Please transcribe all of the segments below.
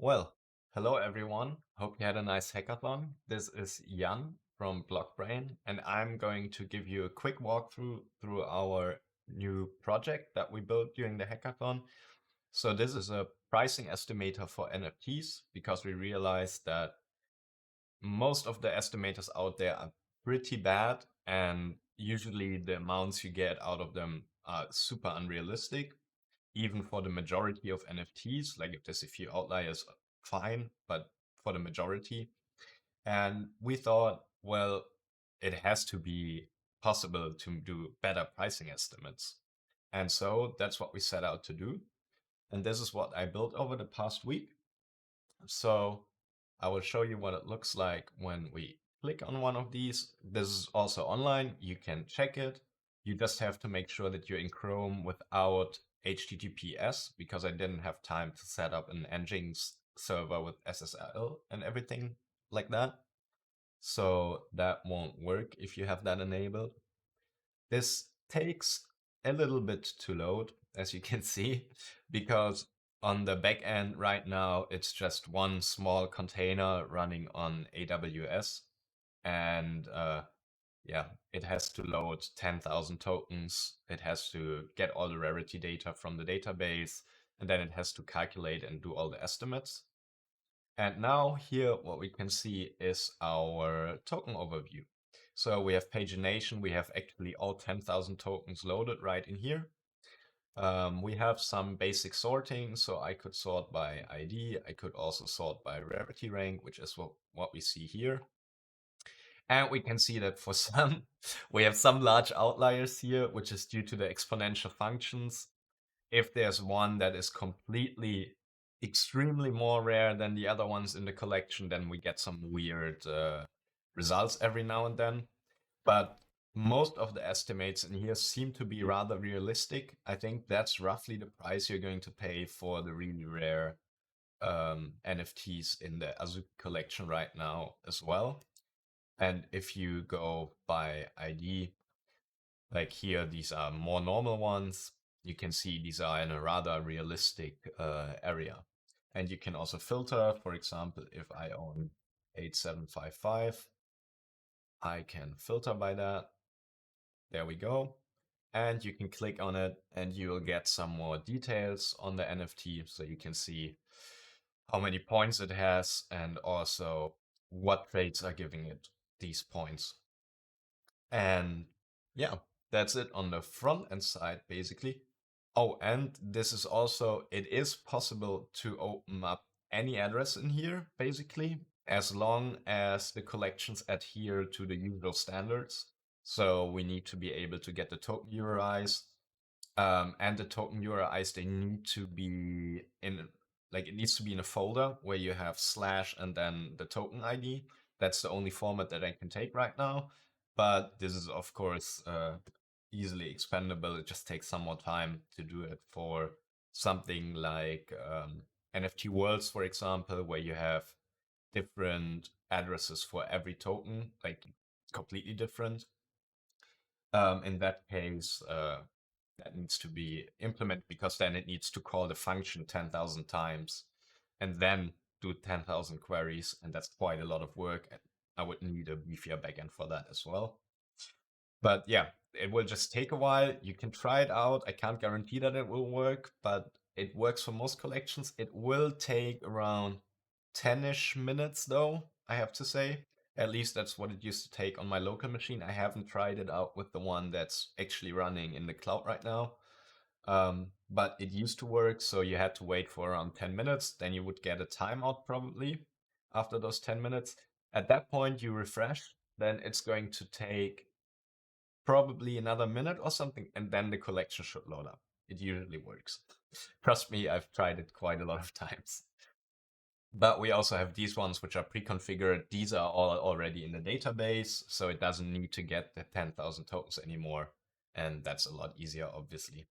Well, hello everyone. Hope you had a nice hackathon. This is Jan from BlockBrain, and I'm going to give you a quick walkthrough through our new project that we built during the hackathon. So this is a pricing estimator for NFTs because we realized that most of the estimators out there are pretty bad, and usually the amounts you get out of them are super unrealistic even for the majority of NFTs. Like if there's a few outliers, fine, but for the majority. And we thought, well, it has to be possible to do better pricing estimates. And so that's what we set out to do. And this is what I built over the past week. So I will show you what it looks like when we click on one of these. This is also online. You can check it. You just have to make sure that you're in Chrome without HTTPS because I didn't have time to set up an Nginx server with SSL and everything like that. So that won't work if you have that enabled. This takes a little bit to load, as you can see, because on the back end right now, it's just one small container running on AWS. And yeah, it has to load 10,000 tokens. It has to get all the rarity data from the database, and then it has to calculate and do all the estimates. And now here, what we can see is our token overview. So we have pagination. We have actually all 10,000 tokens loaded right in here. We have some basic sorting. So I could sort by ID. I could also sort by rarity rank, which is what we see here. And we can see that for some, we have some large outliers here, which is due to the exponential functions. If there's one that is completely extremely more rare than the other ones in the collection, then we get some weird results every now and then. But most of the estimates in here seem to be rather realistic. I think that's roughly the price you're going to pay for the really rare NFTs in the Azuki collection right now as well. And if you go by ID, like here, these are more normal ones. You can see these are in a rather realistic area. And you can also filter, for example, if I own 8755, I can filter by that. There we go. And you can click on it and you will get some more details on the NFT. So you can see how many points it has and also what trades are giving it these points. And yeah, that's it on the front end side, basically. Oh, and this is also, it is possible to open up any address in here, basically, as long as the collections adhere to the usual standards. So we need to be able to get the token URIs, and the token URIs, they need to be in, like, it needs to be in a folder where you have slash and then the token ID. That's the only format that I can take right now. But this is, of course, easily expandable. It just takes some more time to do it for something like NFT Worlds, for example, where you have different addresses for every token, like completely different. In that case, that needs to be implemented because then it needs to call the function 10,000 times and then do 10,000 queries. And that's quite a lot of work. And I would need a beefier backend for that as well. But yeah, it will just take a while. You can try it out. I can't guarantee that it will work, but it works for most collections. It will take around 10-ish minutes though, I have to say. At least that's what it used to take on my local machine. I haven't tried it out with the one that's actually running in the cloud right now. But it used to work, so you had to wait for around 10 minutes. Then you would get a timeout probably after those 10 minutes. At that point, you refresh. Then it's going to take probably another minute or something, and then the collection should load up. It usually works. Trust me, I've tried it quite a lot of times. But we also have these ones which are pre-configured. These are all already in the database, so it doesn't need to get the 10,000 tokens anymore. And that's a lot easier, obviously.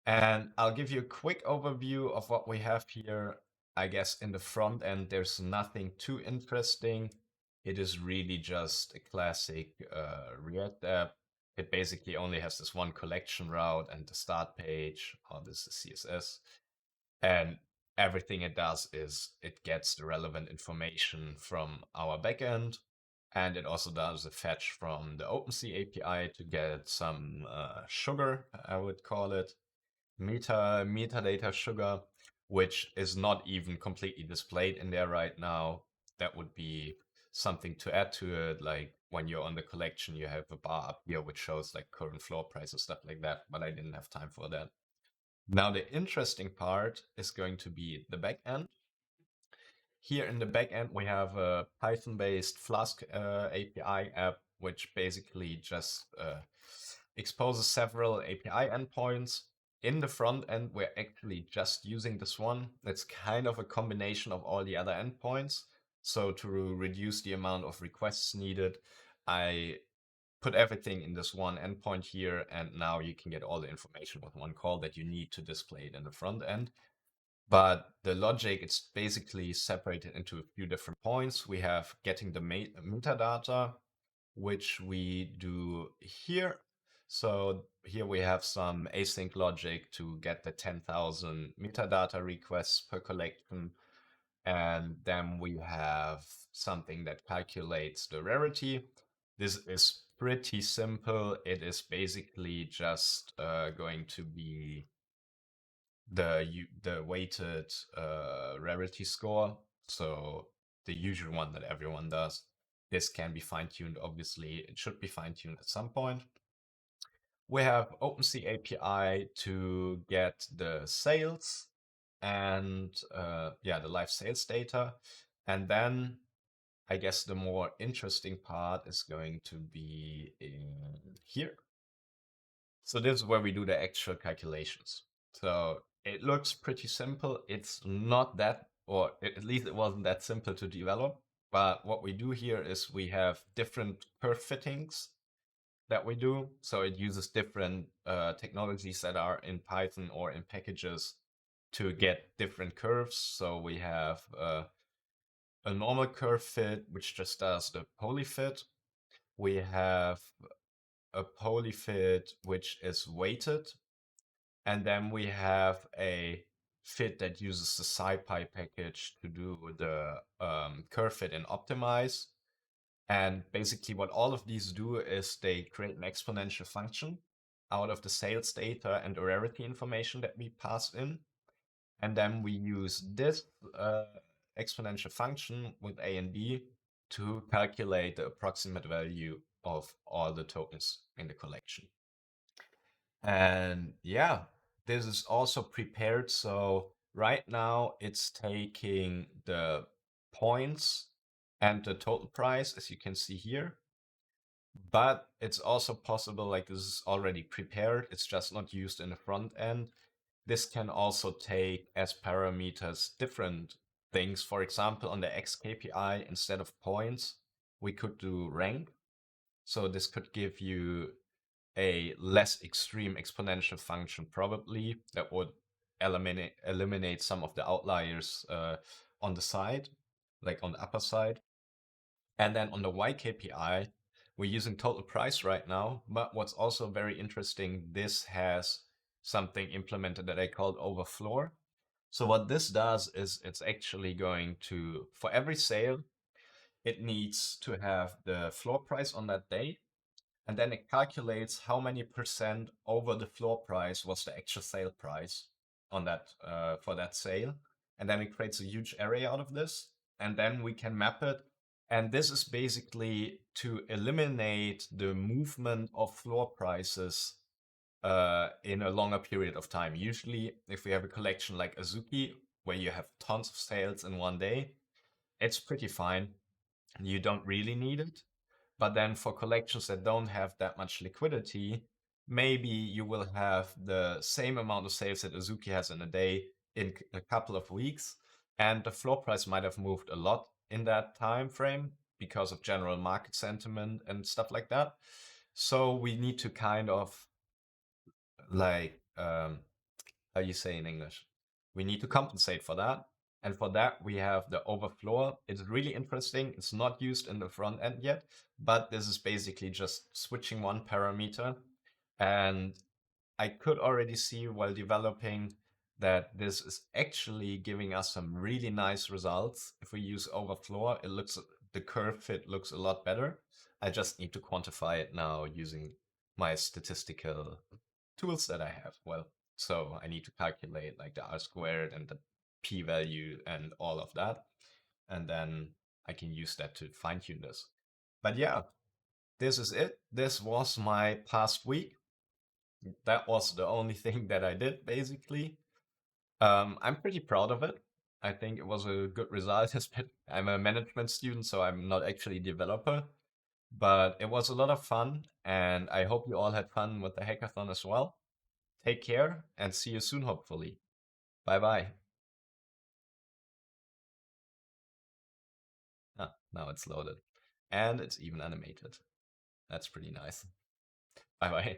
And I'll give you a quick overview of what we have here. I guess in the front end, there's nothing too interesting. It is really just a classic React app. It basically only has this one collection route and the start page. Oh, this is CSS. And everything it does is it gets the relevant information from our backend, and it also does a fetch from the OpenSea API to get some sugar, I would call it, metadata sugar, which is not even completely displayed in there right now. That would be something to add to it. Like when you're on the collection, you have a bar up here which shows like current floor price and stuff like that, but I didn't have time for that. Now, the interesting part is going to be the backend. Here in the backend, we have a Python-based Flask API app, which basically just exposes several API endpoints. In the front end, we're actually just using this one. It's kind of a combination of all the other endpoints. So to reduce the amount of requests needed, I put everything in this one endpoint here, and now you can get all the information with one call that you need to display it in the front end. But the logic, it's basically separated into a few different points. We have getting the metadata, which we do here. So here we have some async logic to get the 10,000 metadata requests per collection. And then we have something that calculates the rarity. This is pretty simple. It is basically just going to be the weighted rarity score. So the usual one that everyone does. This can be fine-tuned, obviously. It should be fine-tuned at some point. We have OpenSea API to get the sales and the live sales data. And then I guess the more interesting part is going to be in here. So this is where we do the actual calculations. So it looks pretty simple. It's not that, or at least it wasn't that simple to develop. But what we do here is we have different curve fittings that we do. So it uses different technologies that are in Python or in packages to get different curves. So we have a normal curve fit, which just does the polyfit. We have a polyfit, which is weighted. And then we have a fit that uses the SciPy package to do the curve fit and optimize. And basically what all of these do is they create an exponential function out of the sales data and the rarity information that we pass in. And then we use this exponential function with A and B to calculate the approximate value of all the tokens in the collection. And yeah, this is also prepared. So right now it's taking the points and the total price, as you can see here. But it's also possible, like this is already prepared. It's just not used in the front end. This can also take as parameters different things. For example, on the X KPI, instead of points, we could do rank. So this could give you a less extreme exponential function probably that would eliminate some of the outliers on the side, like on the upper side. And then on the Y KPI, we're using total price right now. But what's also very interesting, this has something implemented that I called overfloor. So what this does is it's actually going to, for every sale, it needs to have the floor price on that day. And then it calculates how many percent over the floor price was the actual sale price on that for that sale. And then it creates a huge array out of this. And then we can map it. And this is basically to eliminate the movement of floor prices in a longer period of time. Usually, if we have a collection like Azuki, where you have tons of sales in one day, it's pretty fine. You don't really need it. But then for collections that don't have that much liquidity, maybe you will have the same amount of sales that Azuki has in a day in a couple of weeks. And the floor price might have moved a lot in that time frame because of general market sentiment and stuff like that. So we need to kind of like, how you say in English? We need to compensate for that. And for that, we have the overflow. It's really interesting. It's not used in the front end yet, but this is basically just switching one parameter. And I could already see while developing that this is actually giving us some really nice results. If we use overflow, the curve fit looks a lot better. I just need to quantify it now using my statistical tools that I have. Well, so I need to calculate like the R squared and the p value and all of that. And then I can use that to fine tune this. But yeah, this is it. This was my past week. That was the only thing that I did basically. I'm pretty proud of it. I think it was a good result. I'm a management student, so I'm not actually a developer, but it was a lot of fun, and I hope you all had fun with the hackathon as well. Take care and see you soon, hopefully. Bye bye. Ah, now it's loaded. And it's even animated. That's pretty nice. Bye bye.